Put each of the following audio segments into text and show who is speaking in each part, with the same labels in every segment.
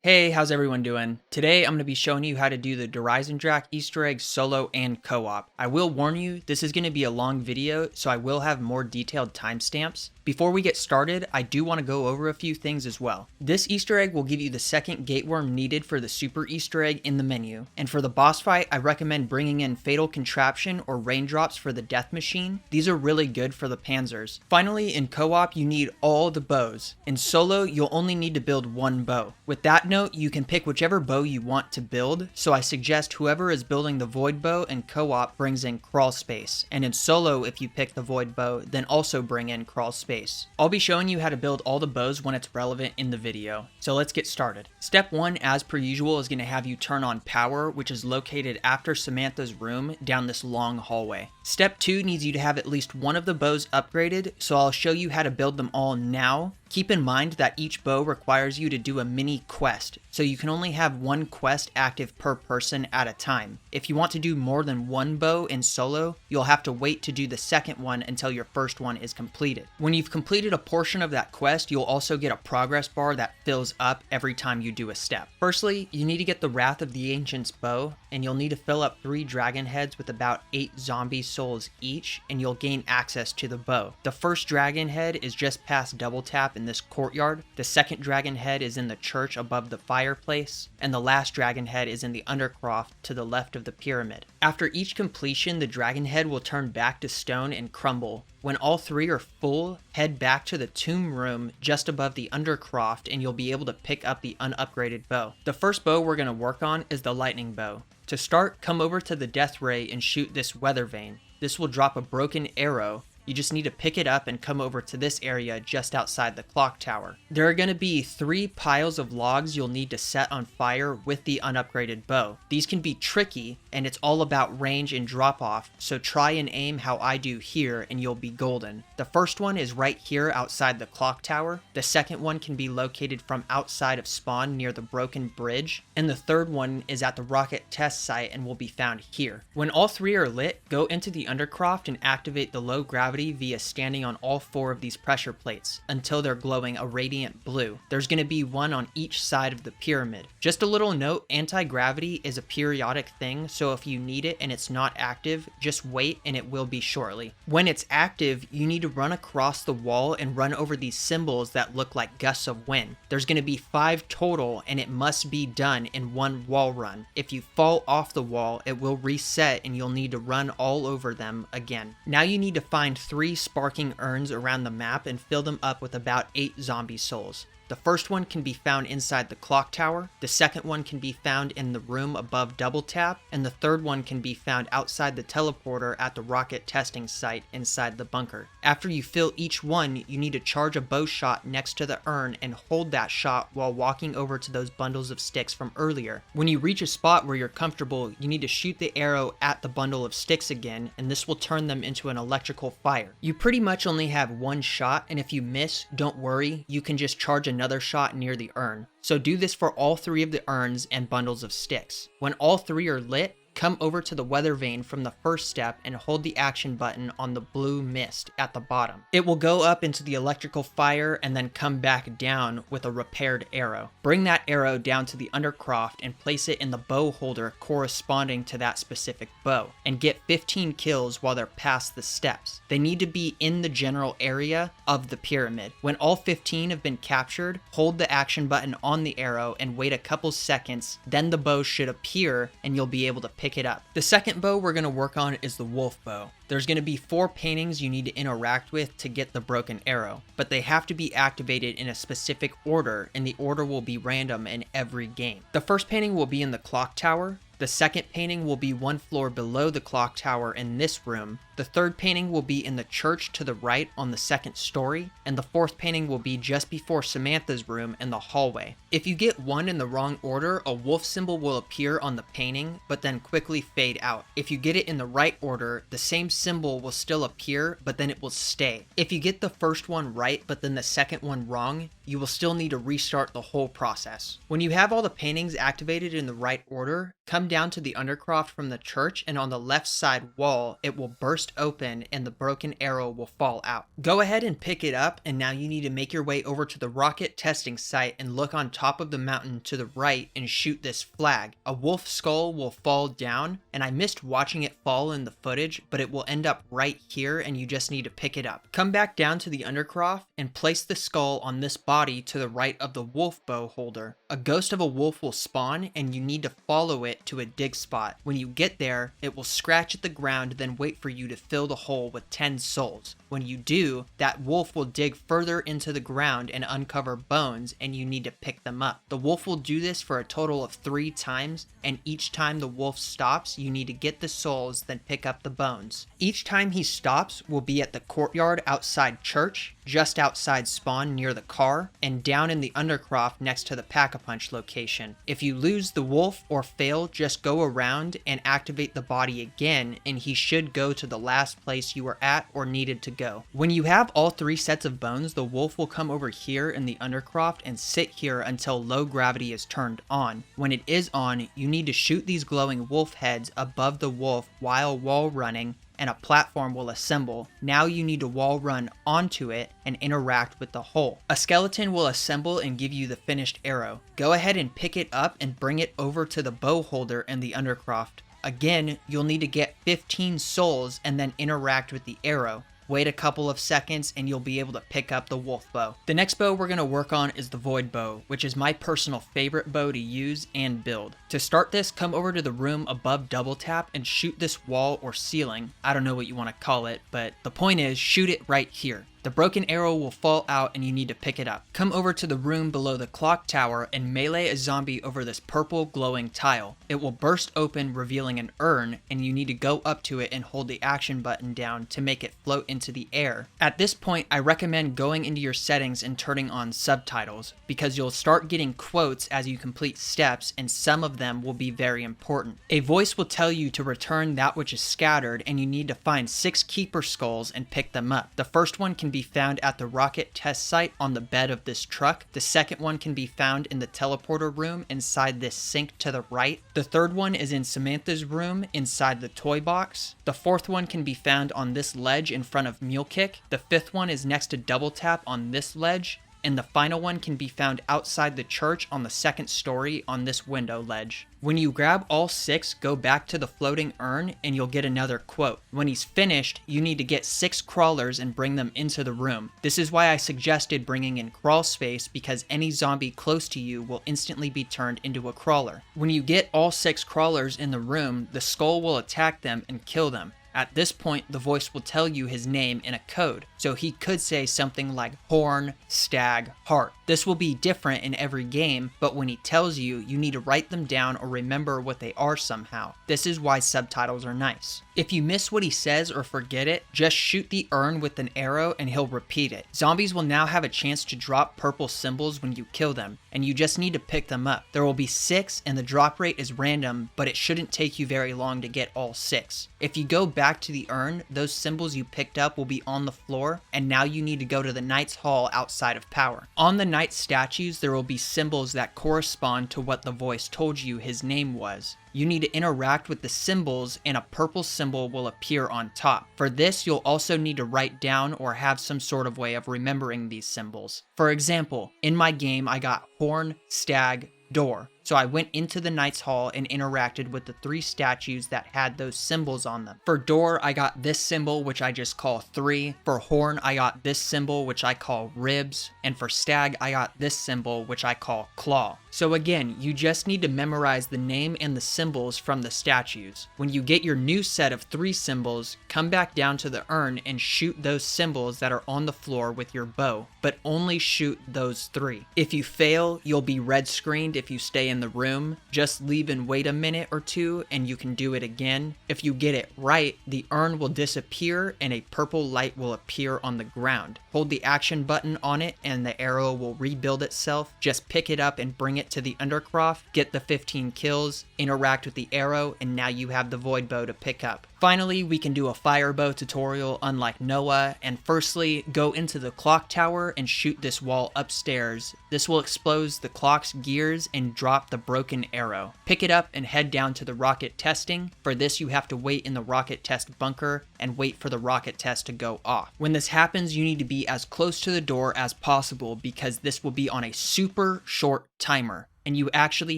Speaker 1: Hey, how's everyone doing? Today I'm going to be showing you how to do the Eisendrache Easter egg solo and co-op. I will warn you, this is going to be a long video, so I will have more detailed timestamps. Before we get started, I do want to go over a few things as well. This Easter egg will give you the second gateworm needed for the super Easter egg in the menu. And for the boss fight, I recommend bringing in Fatal Contraption or Raindrops for the death machine. These are really good for the panzers. Finally, in co-op, you need all the bows. In solo, you'll only need to build one bow. With that note, you can pick whichever bow you want to build, so I suggest whoever is building the void bow in co-op brings in crawl space. And in solo, if you pick the void bow, then also bring in crawl space. I'll be showing you how to build all the bows when it's relevant in the video. So let's get started. Step 1, as per usual, is going to have you turn on power, which is located after Samantha's room down this long hallway. Step 2 needs you to have at least one of the bows upgraded, so I'll show you how to build them all now. Keep in mind that each bow requires you to do a mini quest, so you can only have one quest active per person at a time. If you want to do more than one bow in solo, you'll have to wait to do the second one until your first one is completed. When you've completed a portion of that quest, you'll also get a progress bar that fills up every time you do a step. Firstly, you need to get the Wrath of the Ancients bow, and you'll need to fill up 3 dragon heads with about 8 zombie souls each, and you'll gain access to the bow. The first dragon head is just past double tap in this courtyard, the second dragon head is in the church above the fireplace, and the last dragon head is in the undercroft to the left of the pyramid. After each completion, the dragon head will turn back to stone and crumble. When all 3 are full, head back to the tomb room just above the undercroft and you'll be able to pick up the unupgraded bow. The first bow we're going to work on is the lightning bow. To start, come over to the death ray and shoot this weather vane. This will drop a broken arrow. You just need to pick it up and come over to this area just outside the clock tower. There are going to be 3 piles of logs you'll need to set on fire with the unupgraded bow. These can be tricky, and it's all about range and drop off, so try and aim how I do here and you'll be golden. The first one is right here outside the clock tower, the second one can be located from outside of spawn near the broken bridge, and the third one is at the rocket test site and will be found here. When all 3 are lit, go into the undercroft and activate the low gravity via standing on all 4 of these pressure plates until they're glowing a radiant blue. There's going to be one on each side of the pyramid. Just a little note, anti-gravity is a periodic thing, so if you need it and it's not active, just wait and it will be shortly. When it's active, you need to run across the wall and run over these symbols that look like gusts of wind. There's going to be 5 total and it must be done in one wall run. If you fall off the wall, it will reset and you'll need to run all over them again. Now you need to find 3 sparking urns around the map and fill them up with about 8 zombie souls. The first one can be found inside the clock tower, the second one can be found in the room above double tap, and the third one can be found outside the teleporter at the rocket testing site inside the bunker. After you fill each one, you need to charge a bow shot next to the urn and hold that shot while walking over to those bundles of sticks from earlier. When you reach a spot where you're comfortable, you need to shoot the arrow at the bundle of sticks again, and this will turn them into an electrical fire. You pretty much only have one shot, and if you miss, don't worry, you can just charge another shot near the urn. So do this for all 3 of the urns and bundles of sticks. When all 3 are lit, come over to the weather vane from the first step and hold the action button on the blue mist at the bottom. It will go up into the electrical fire and then come back down with a repaired arrow. Bring that arrow down to the undercroft and place it in the bow holder corresponding to that specific bow, and get 15 kills while they're past the steps. They need to be in the general area of the pyramid. When all 15 have been captured, hold the action button on the arrow and wait a couple seconds, then the bow should appear and you'll be able to pick it up. The second bow we're going to work on is the wolf bow. There's going to be 4 paintings you need to interact with to get the broken arrow, but they have to be activated in a specific order, and the order will be random in every game. The first painting will be in the clock tower. The second painting will be 1 floor below the clock tower in this room. The third painting will be in the church to the right on the second story, and the fourth painting will be just before Samantha's room in the hallway. If you get one in the wrong order, a wolf symbol will appear on the painting, but then quickly fade out. If you get it in the right order, the same symbol will still appear, but then it will stay. If you get the first one right, but then the second one wrong, you will still need to restart the whole process. When you have all the paintings activated in the right order, come down to the undercroft from the church, and on the left side wall, it will burst open and the broken arrow will fall out. Go ahead and pick it up, and now you need to make your way over to the rocket testing site and look on top top of the mountain to the right and shoot this flag. A wolf skull will fall down, and I missed watching it fall in the footage, but it will end up right here and you just need to pick it up. Come back down to the undercroft and place the skull on this body to the right of the wolf bow holder. A ghost of a wolf will spawn and you need to follow it to a dig spot. When you get there, it will scratch at the ground, then wait for you to fill the hole with 10 souls. When you do, that wolf will dig further into the ground and uncover bones, and you need to pick them up. The wolf will do this for a total of 3 times, and each time the wolf stops, you need to get the souls, then pick up the bones. Each time he stops will be at the courtyard outside church, just outside spawn near the car, and down in the undercroft next to the Pack-a-Punch location. If you lose the wolf or fail, just go around and activate the body again, and he should go to the last place you were at or needed to go. When you have all 3 sets of bones, the wolf will come over here in the undercroft and sit here until low gravity is turned on. When it is on, you need to shoot these glowing wolf heads above the wolf while wall running, and a platform will assemble. Now you need to wall run onto it and interact with the hole. A skeleton will assemble and give you the finished arrow. Go ahead and pick it up and bring it over to the bow holder in the undercroft. Again, you'll need to get 15 souls and then interact with the arrow. Wait a couple of seconds and you'll be able to pick up the wolf bow. The next bow we're going to work on is the void bow, which is my personal favorite bow to use and build. To start this, come over to the room above double tap and shoot this wall or ceiling. I don't know what you want to call it, but the point is shoot it right here. The broken arrow will fall out and you need to pick it up. Come over to the room below the clock tower and melee a zombie over this purple glowing tile. It will burst open, revealing an urn, and you need to go up to it and hold the action button down to make it float into the air. At this point, I recommend going into your settings and turning on subtitles, because you'll start getting quotes as you complete steps, and some of them will be very important. A voice will tell you to return that which is scattered, and you need to find 6 keeper skulls and pick them up. The first one can be found at the rocket test site on the bed of this truck. The second one can be found in the teleporter room inside this sink to the right. The third one is in Samantha's room inside the toy box. The fourth one can be found on this ledge in front of Mule Kick. The fifth one is next to Double Tap on this ledge. And the final one can be found outside the church on the 2nd story on this window ledge. When you grab all 6, go back to the floating urn and you'll get another quote. When he's finished, you need to get 6 crawlers and bring them into the room. This is why I suggested bringing in crawl space, because any zombie close to you will instantly be turned into a crawler. When you get all 6 crawlers in the room, the skull will attack them and kill them. At this point, the voice will tell you his name in a code, so he could say something like Horn, Stag, Heart. This will be different in every game, but when he tells you, you need to write them down or remember what they are somehow. This is why subtitles are nice. If you miss what he says or forget it, just shoot the urn with an arrow and he'll repeat it. Zombies will now have a chance to drop purple symbols when you kill them, and you just need to pick them up. There will be 6 and the drop rate is random, but it shouldn't take you very long to get all 6. If you go back to the urn, those symbols you picked up will be on the floor, and now you need to go to the Knight's Hall outside of Power. On the Knight statues, there will be symbols that correspond to what the voice told you his name was. You need to interact with the symbols and a purple symbol will appear on top. For this, you'll also need to write down or have some sort of way of remembering these symbols. For example, in my game, I got Horn, Stag, Door. So I went into the Knight's Hall and interacted with the 3 statues that had those symbols on them. For Door, I got this symbol, which I just call 3. For Horn, I got this symbol, which I call Ribs. And for Stag, I got this symbol, which I call Claw. So again, you just need to memorize the name and the symbols from the statues. When you get your new set of 3 symbols, come back down to the urn and shoot those symbols that are on the floor with your bow, but only shoot those 3. If you fail, you'll be red screened if you stay in the room. Just leave and wait a minute or 2 and you can do it again. If you get it right, the urn will disappear and a purple light will appear on the ground. Hold the action button on it and the arrow will rebuild itself. Just pick it up and bring it to the undercroft, get the 15 kills, interact with the arrow, and now you have the void bow to pick up. Finally, we can do a fire bow tutorial unlike Noah, and firstly, go into the clock tower and shoot this wall upstairs. This will expose the clock's gears and drop the broken arrow. Pick it up and head down to the rocket testing. For this, you have to wait in the rocket test bunker and wait for the rocket test to go off. When this happens, you need to be as close to the door as possible because this will be on a super short timer, and you actually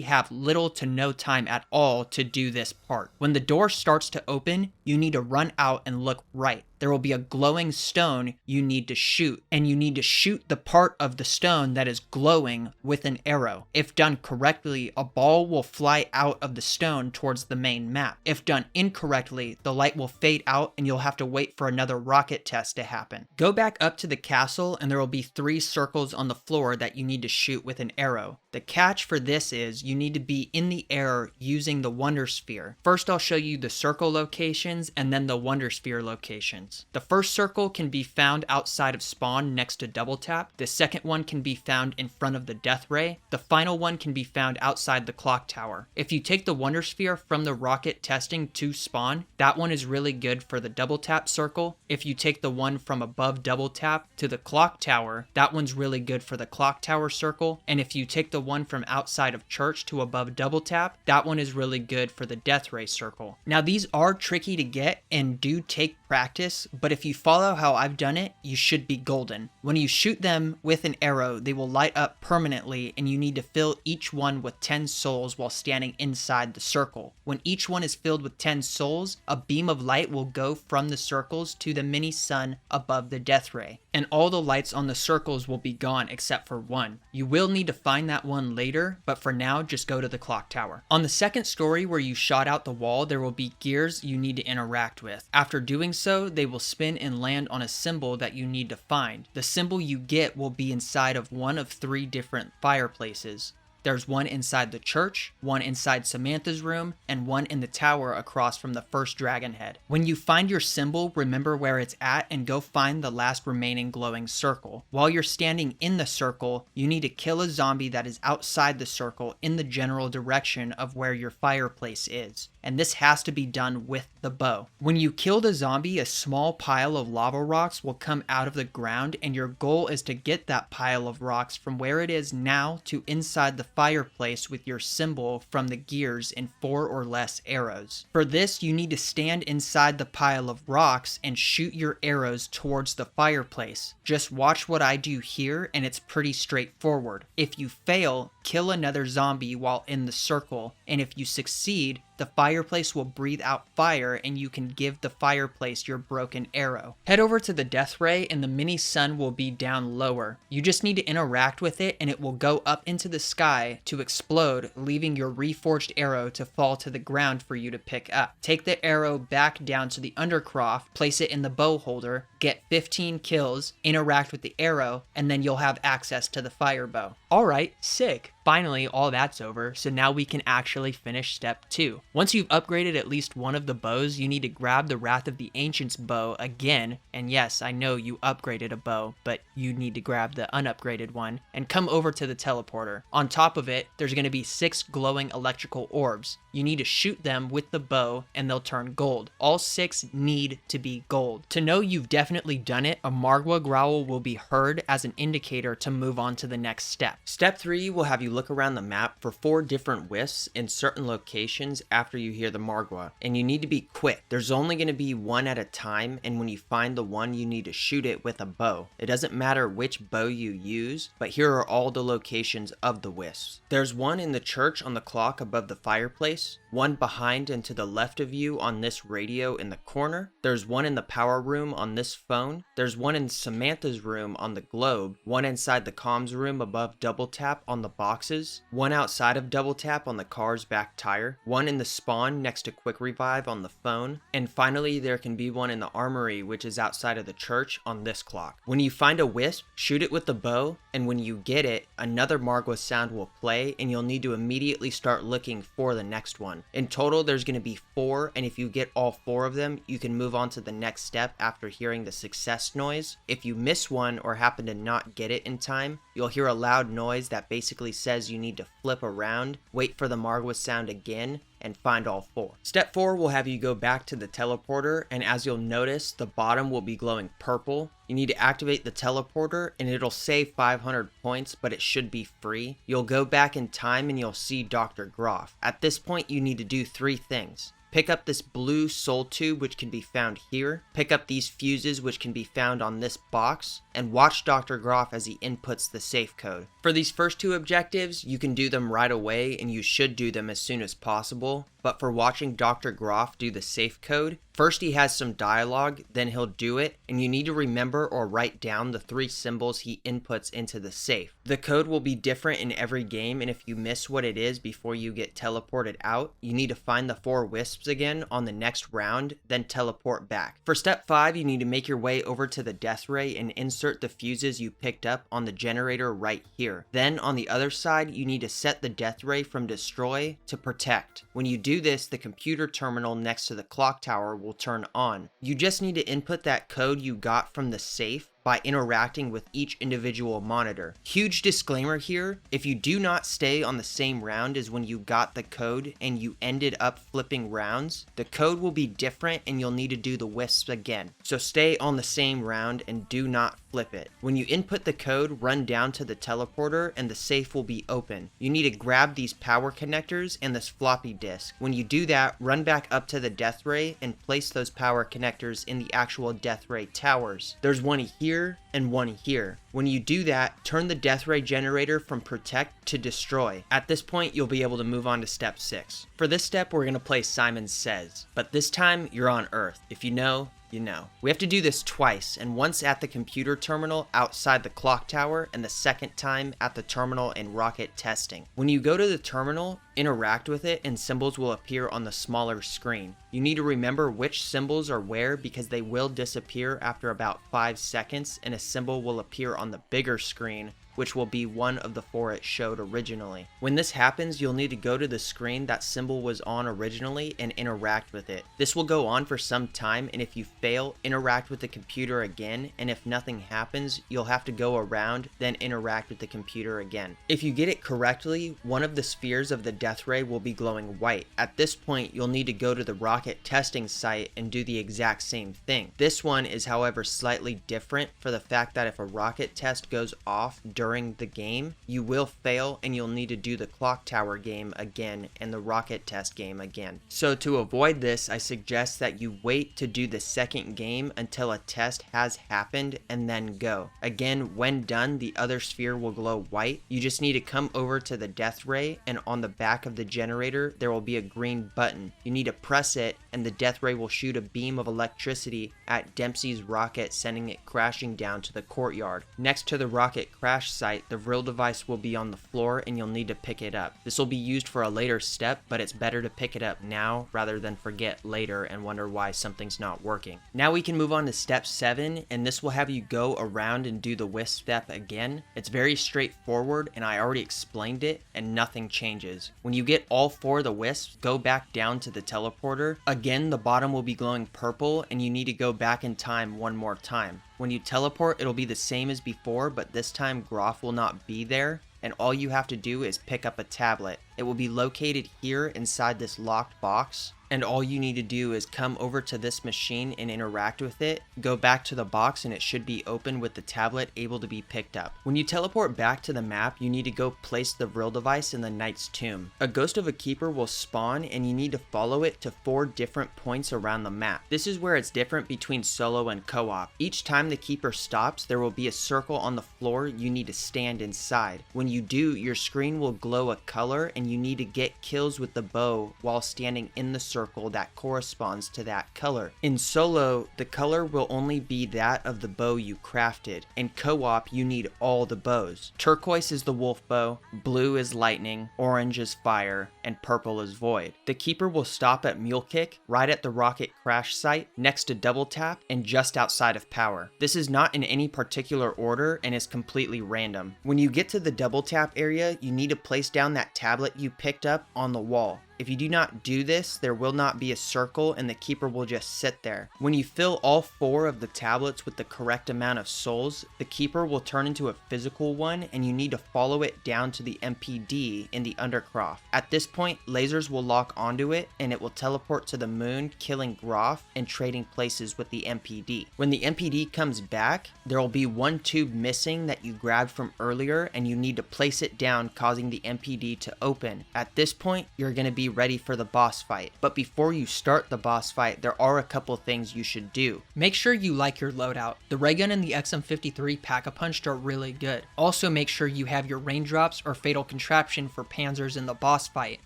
Speaker 1: have little to no time at all to do this part. When the door starts to open, you need to run out and look right. There will be a glowing stone you need to shoot, and you need to shoot the part of the stone that is glowing with an arrow. If done correctly, a ball will fly out of the stone towards the main map. If done incorrectly, the light will fade out and you'll have to wait for another rocket test to happen. Go back up to the castle and there will be 3 circles on the floor that you need to shoot with an arrow. The catch for this is you need to be in the air using the Wonder Sphere. First I'll show you the circle locations and then the Wonder Sphere locations. The first circle can be found outside of spawn next to double tap. The second one can be found in front of the death ray. The final one can be found outside the clock tower. If you take the Wonder Sphere from the rocket testing to spawn, that one is really good for the double tap circle. If you take the one from above double tap to the clock tower, that one's really good for the clock tower circle. And if you take the one from outside of church to above double tap, that one is really good for the death ray circle. Now these are tricky to get and do take practice, but if you follow how I've done it, you should be golden. When you shoot them with an arrow, they will light up permanently and you need to fill each one with 10 souls while standing inside the circle. When each one is filled with 10 souls, a beam of light will go from the circles to the mini sun above the death ray, and all the lights on the circles will be gone except for one. You will need to find that one later, but for now, just go to the clock tower. On the second story where you shot out the wall, there will be gears you need to interact with. After doing so, they will spin and land on a symbol that you need to find. The symbol you get will be inside of one of 3 different fireplaces. There's one inside the church, one inside Samantha's room, and one in the tower across from the first dragon head. When you find your symbol, remember where it's at and go find the last remaining glowing circle. While you're standing in the circle, you need to kill a zombie that is outside the circle in the general direction of where your fireplace is. And this has to be done with the bow. When you kill the zombie, a small pile of lava rocks will come out of the ground, and your goal is to get that pile of rocks from where it is now to inside the fireplace with your symbol from the gears in 4 or less arrows. For this, you need to stand inside the pile of rocks and shoot your arrows towards the fireplace. Just watch what I do here and it's pretty straightforward. If you fail, kill another zombie while in the circle, and if you succeed, the fireplace will breathe out fire and you can give the fireplace your broken arrow. Head over to the death ray and the mini sun will be down lower. You just need to interact with it and it will go up into the sky to explode, leaving your reforged arrow to fall to the ground for you to pick up. Take the arrow back down to the undercroft, place it in the bow holder, get 15 kills, interact with the arrow, and then you'll have access to the fire bow. Alright, sick. Finally, all that's over, so now we can actually finish step 2. Once you've upgraded at least one of the bows, you need to grab the Wrath of the Ancients bow again, and yes, I know you upgraded a bow, but you need to grab the unupgraded one, and come over to the teleporter. On top of it, there's going to be 6 glowing electrical orbs. You need to shoot them with the bow, and they'll turn gold. All 6 need to be gold. To know you've definitely done it, a Margwa growl will be heard as an indicator to move on to the next step. Step 3 will have you look around the map for 4 different wisps in certain locations after you hear the Margwa, and you need to be quick. There's only going to be one at a time, and when you find the one, you need to shoot it with a bow. It doesn't matter which bow you use, but here are all the locations of the wisps. There's one in the church on the clock above the fireplace, one behind and to the left of you on this radio in the corner. There's one in the power room on this phone. There's one in Samantha's room on the globe, one inside the comms room above double tap on the boxes, one outside of double tap on the car's back tire, one in the spawn next to quick revive on the phone, and finally there can be one in the armory which is outside of the church on this clock. When you find a wisp, shoot it with the bow, and when you get it, another Margwa sound will play and you'll need to immediately start looking for the next one. In total there's going to be 4, and if you get all 4 of them, you can move on to the next step after hearing the success noise. If you miss one or happen to not get it in time, you'll hear a loud noise that basically says says you need to flip around, wait for the Margwa sound again, and find all 4. Step 4 will have you go back to the teleporter, and as you'll notice, the bottom will be glowing purple. You need to activate the teleporter and it'll say 500 points, but it should be free. You'll go back in time and you'll see Dr. Groff. At this point, you need to do 3 things. Pick up this blue soul tube, which can be found here. Pick up these fuses, which can be found on this box. And watch Dr. Groff as he inputs the safe code. For these first 2 objectives, you can do them right away and you should do them as soon as possible. But for watching Dr. Groff do the safe code, first he has some dialogue, then he'll do it, and you need to remember or write down the 3 symbols he inputs into the safe. The code will be different in every game, and if you miss what it is before you get teleported out, you need to find the 4 wisps again on the next round, then teleport back. For step 5, you need to make your way over to the death ray and insert the fuses you picked up on the generator right here. Then on the other side, you need to set the death ray from destroy to protect. When you do this, the computer terminal next to the clock tower will turn on. You just need to input that code you got from the safe by interacting with each individual monitor. Huge disclaimer here, if you do not stay on the same round as when you got the code and you ended up flipping rounds, the code will be different and you'll need to do the wisps again. So stay on the same round and do not flip it. When you input the code, run down to the teleporter and the safe will be open. You need to grab these power connectors and this floppy disk. When you do that, run back up to the death ray and place those power connectors in the actual death ray towers. There's one here and one here. When you do that, turn the death ray generator from protect to destroy. At this point, you'll be able to move on to step 6. For this step, we're going to play Simon Says, but this time you're on Earth. If you know, you know. We have to do this twice, and once at the computer terminal outside the clock tower, and the second time at the terminal in rocket testing. When you go to the terminal, interact with it, and symbols will appear on the smaller screen. You need to remember which symbols are where because they will disappear after about 5 seconds, and a symbol will appear on the bigger screen, which will be one of the 4 it showed originally. When this happens, you'll need to go to the screen that symbol was on originally and interact with it. This will go on for some time, and if you fail, interact with the computer again, and if nothing happens, you'll have to go around, then interact with the computer again. If you get it correctly, one of the spheres of the death ray will be glowing white. At this point, you'll need to go to the rocket testing site and do the exact same thing. This one is, however, slightly different for the fact that if a rocket test goes off during the game, you will fail and you'll need to do the clock tower game again and the rocket test game again. So to avoid this, I suggest that you wait to do the second game until a test has happened and then go. Again, when done, the other sphere will glow white. You just need to come over to the death ray, and on the back of the generator, there will be a green button. You need to press it and the death ray will shoot a beam of electricity at Dempsey's rocket, sending it crashing down to the courtyard. Next to the rocket crash site, the vril device will be on the floor and you'll need to pick it up. This will be used for a later step, but it's better to pick it up now rather than forget later and wonder why something's not working. Now we can move on to step 7, and this will have you go around and do the wisp step again. It's very straightforward and I already explained it and nothing changes. When you get all 4 of the wisps, go back down to the teleporter. Again, the bottom will be glowing purple and you need to go back in time one more time. When you teleport, it'll be the same as before, but this time Groff will not be there, and all you have to do is pick up a tablet. It will be located here inside this locked box, and all you need to do is come over to this machine and interact with it, go back to the box, and it should be open with the tablet able to be picked up. When you teleport back to the map, you need to go place the vril device in the knight's tomb. A ghost of a keeper will spawn and you need to follow it to 4 different points around the map. This is where it's different between solo and co-op. Each time the keeper stops, there will be a circle on the floor you need to stand inside. When you do, your screen will glow a color and you need to get kills with the bow while standing in the circle that corresponds to that color. In solo, the color will only be that of the bow you crafted. In co-op, you need all the bows. Turquoise is the wolf bow, blue is lightning, orange is fire, and purple is void. The keeper will stop at Mule Kick, right at the rocket crash site, next to Double Tap, and just outside of Power. This is not in any particular order and is completely random. When you get to the Double Tap area, you need to place down that tablet you picked up on the wall. If you do not do this, there will not be a circle and the keeper will just sit there. When you fill all 4 of the tablets with the correct amount of souls, the keeper will turn into a physical one and you need to follow it down to the MPD in the Undercroft. At this point, lasers will lock onto it and it will teleport to the moon, killing Groff and trading places with the MPD. When the MPD comes back, there will be one tube missing that you grabbed from earlier and you need to place it down, causing the MPD to open. At this point, you're going to be ready for the boss fight. But before you start the boss fight, there are a couple things you should do. Make sure you like your loadout. The ray gun and the XM53 Pack-a-Punched are really good. Also make sure you have your raindrops or fatal contraption for panzers in the boss fight.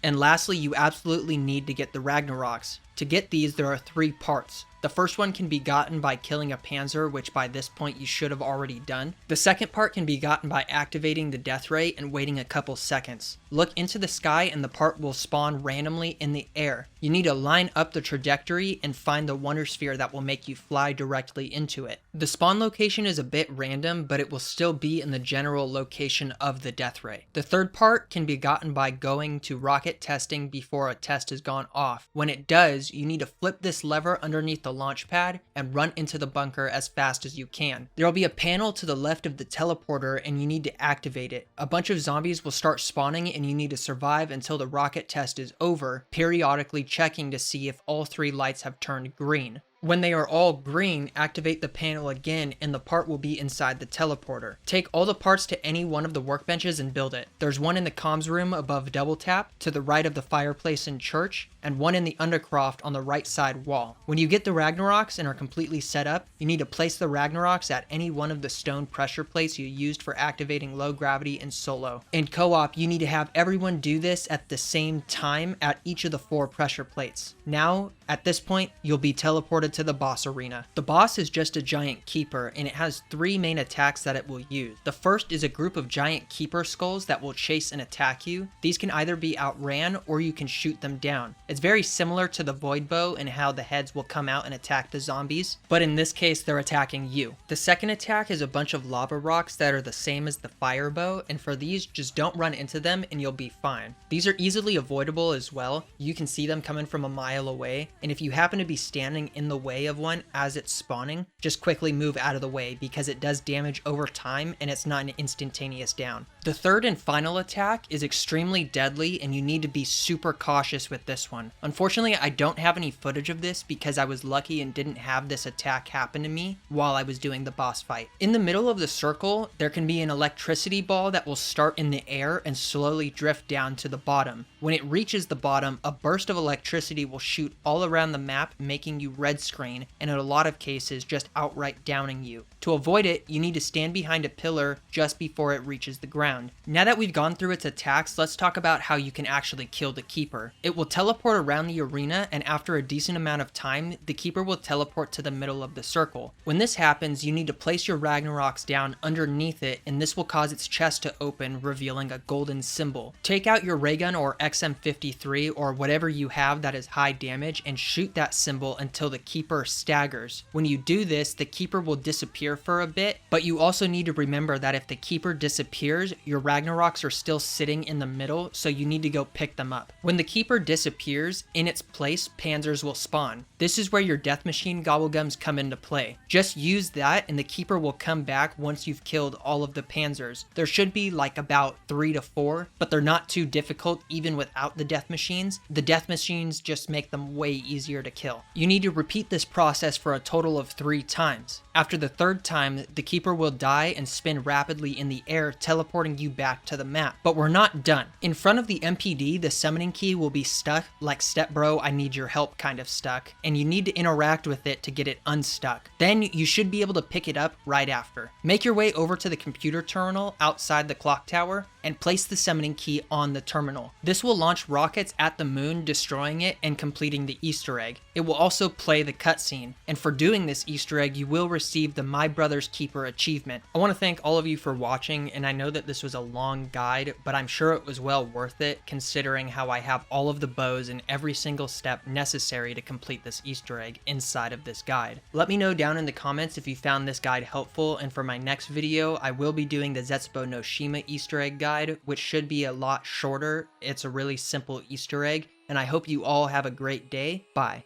Speaker 1: And lastly, you absolutely need to get the Ragnaroks. To get these, there are 3 parts. The first one can be gotten by killing a panzer, which by this point you should have already done. The second part can be gotten by activating the death ray and waiting a couple seconds. Look into the sky and the part will spawn randomly in the air. You need to line up the trajectory and find the wonder sphere that will make you fly directly into it. The spawn location is a bit random, but it will still be in the general location of the death ray. The third part can be gotten by going to rocket testing before a test has gone off. When it does, you need to flip this lever underneath the launch pad and run into the bunker as fast as you can. There will be a panel to the left of the teleporter and you need to activate it. A bunch of zombies will start spawning and you need to survive until the rocket test is over, periodically checking to see if all 3 lights have turned green. When they are all green, activate the panel again and the part will be inside the teleporter. Take all the parts to any one of the workbenches and build it. There's one in the comms room above Double Tap, to the right of the fireplace in church, and one in the Undercroft on the right side wall. When you get the Ragnaroks and are completely set up, you need to place the Ragnaroks at any one of the stone pressure plates you used for activating low gravity and solo. In co-op, you need to have everyone do this at the same time at each of the 4 pressure plates. Now, at this point, you'll be teleported to the boss arena. The boss is just a giant keeper and it has 3 main attacks that it will use. The first is a group of giant keeper skulls that will chase and attack you. These can either be outran or you can shoot them down. It's very similar to the void bow and how the heads will come out and attack the zombies, but in this case they're attacking you. The second attack is a bunch of lava rocks that are the same as the fire bow, and for these just don't run into them and you'll be fine. These are easily avoidable as well. You can see them coming from a mile away, and if you happen to be standing in the way of one as it's spawning, just quickly move out of the way because it does damage over time and it's not an instantaneous down. The third and final attack is extremely deadly and you need to be super cautious with this one. Unfortunately, I don't have any footage of this because I was lucky and didn't have this attack happen to me while I was doing the boss fight. In the middle of the circle, there can be an electricity ball that will start in the air and slowly drift down to the bottom. When it reaches the bottom, a burst of electricity will shoot all around the map, making you red screen, and in a lot of cases just outright downing you. To avoid it, you need to stand behind a pillar just before it reaches the ground. Now that we've gone through its attacks, let's talk about how you can actually kill the keeper. It will teleport around the arena, and after a decent amount of time, the keeper will teleport to the middle of the circle. When this happens, you need to place your Ragnaroks down underneath it, and this will cause its chest to open, revealing a golden symbol. Take out your ray gun or XM53 or whatever you have that is high damage and shoot that symbol until the keeper staggers. When you do this, the keeper will disappear for a bit, but you also need to remember that if the keeper disappears, your Ragnaroks are still sitting in the middle, so you need to go pick them up. When the keeper disappears, in its place, panzers will spawn. This is where your death machine gobblegums come into play. Just use that and the keeper will come back once you've killed all of the panzers. There should be like about 3 to 4, but they're not too difficult even without the death machines. The death machines just make them way easier to kill. You need to repeat this process for a total of 3 times. After the 3rd time, the keeper will die and spin rapidly in the air, teleporting you back to the map. But we're not done. In front of the MPD, the summoning key will be stuck, like Step Bro, I need your help kind of stuck, and you need to interact with it to get it unstuck. Then you should be able to pick it up right after. Make your way over to the computer terminal outside the clock tower and place the summoning key on the terminal. This will launch rockets at the moon, destroying it and completing the Easter egg. It will also play the cutscene, and for doing this Easter egg, you will receive the My Brother's Keeper achievement. I want to thank all of you for watching, and I know that this was a long guide, but I'm sure it was well worth it considering how I have all of the bows and every single step necessary to complete this Easter egg inside of this guide. Let me know down in the comments if you found this guide helpful, and for my next video, I will be doing the Zetsubo no Shima Easter egg guide, which should be a lot shorter. It's a really simple Easter egg, and I hope you all have a great day. Bye.